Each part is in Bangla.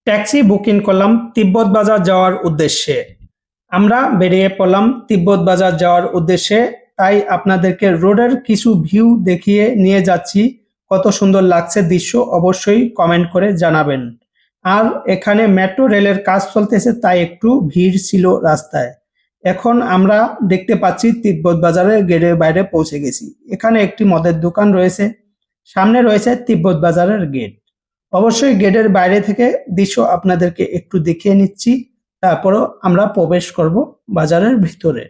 ট্যাক্সি বুকিং করলাম তিব্বত বাজার যাওয়ার উদ্দেশ্যে। আমরা বেরিয়ে পড়লাম তিব্বত বাজার যাওয়ার উদ্দেশ্যে। তাই আপনাদেরকে রোডের কিছু ভিউ দেখিয়ে নিয়ে যাচ্ছি। কত সুন্দর লাগছে দৃশ্য অবশ্যই কমেন্ট করে জানাবেন। আর এখানে মেট্রো রেলের কাজ চলতেছে, তাই একটু ভিড় ছিল রাস্তায়। এখন আমরা দেখতে পাচ্ছি তিব্বত বাজারের গেটের বাইরে পৌঁছে গেছি। এখানে একটি মদের দোকান রয়েছে, সামনে রয়েছে তিব্বত বাজারের গেট। অবশ্যই গেটের বাইরে থেকে দৃশ্য আপনাদেরকে একটু দেখিয়ে নিচ্ছি, তারপরও আমরা প্রবেশ করব বাজারের ভিতরে।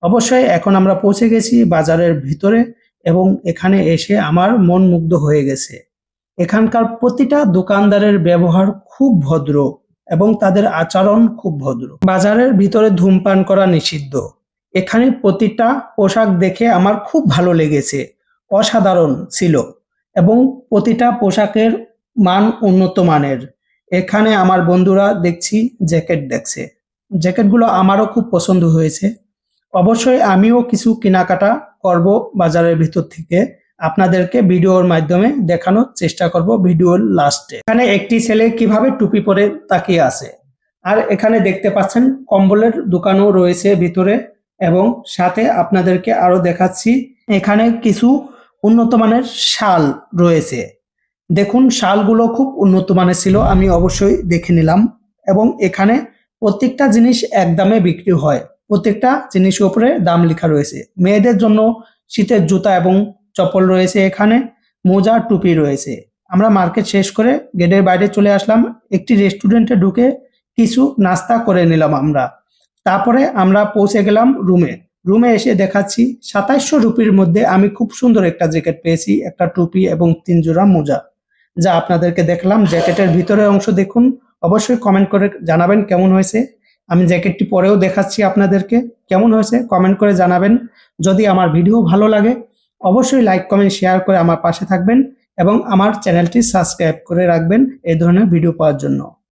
অবশ্যই এখন আমরা পৌঁছে গেছি বাজারের ভিতরে এবং এখানে এসে আমার মন মুগ্ধ হয়ে গেছে। এখানকার প্রতিটা দোকানদারের ব্যবহার খুব ভদ্র এবং তাদের আচরণ খুব ভদ্র। বাজারের ভিতরে ধূমপান করা নিষিদ্ধ। এখানে প্রতিটা পোশাক দেখে আমার খুব ভালো লেগেছে, অসাধারণ ছিল এবং প্রতিটা পোশাকের মান উন্নত মানের। এখানে আমার বন্ধুরা দেখছি জ্যাকেট দেখছে, জ্যাকেটগুলো আমারও খুব পছন্দ হয়েছে। অবশ্যই আমিও কিছু কেনাকাটা করব বাজারের ভিতর থেকে, আপনাদেরকে ভিডিওর মাধ্যমে দেখানোর চেষ্টা করব ভিডিওর লাস্টে। এখানে একটি ছেলে কিভাবে টুপি পরে তাকিয়ে আছে। আর এখানে দেখতে পাচ্ছেন কম্বলের দোকানও রয়েছে ভিতরে এবং সাথে আপনাদেরকে আরো দেখাচ্ছি এখানে কিছু উন্নত মানের শাল রয়েছে। দেখুন শালগুলো খুব উন্নত মানের ছিল, আমি অবশ্যই দেখে নিলাম। এবং এখানে প্রত্যেকটা জিনিস এক দামে বিক্রি হয়, প্রত্যেকটা জিনিসের উপরে দাম লেখা রয়েছে। মেয়েদের জন্য শীতের জুতা এবং চপ্পল রয়েছে, এখানে মোজা টুপি রয়েছে। আমরা মার্কেট শেষ করে গেটের বাইরে চলে আসলাম, একটি রেস্টুরেন্টে ঢুকে কিছু নাস্তা করে নিলাম আমরা। তারপরে আমরা পৌঁছে গেলাম রুমে এসে দেখাচ্ছি 2700 রুপির মধ্যে আমি খুব সুন্দর একটা জ্যাকেট পেয়েছি, একটা টুপি এবং 3 জোড়া মোজা, যা আপনাদেরকে দেখলাম। জ্যাকেটের ভিতরের অংশ দেখুন, অবশ্যই কমেন্ট করে জানাবেন কেমন হয়েছে। আমি জ্যাকেটটি পরেও দেখাচ্ছি আপনাদেরকে, কেমন হয়েছে কমেন্ট করে জানাবেন। যদি আমার ভিডিও ভালো লাগে অবশ্যই লাইক কমেন্ট শেয়ার করে আমার পাশে থাকবেন এবং আমার চ্যানেলটি সাবস্ক্রাইব করে রাখবেন এই ধরনের ভিডিও পাওয়ার জন্য।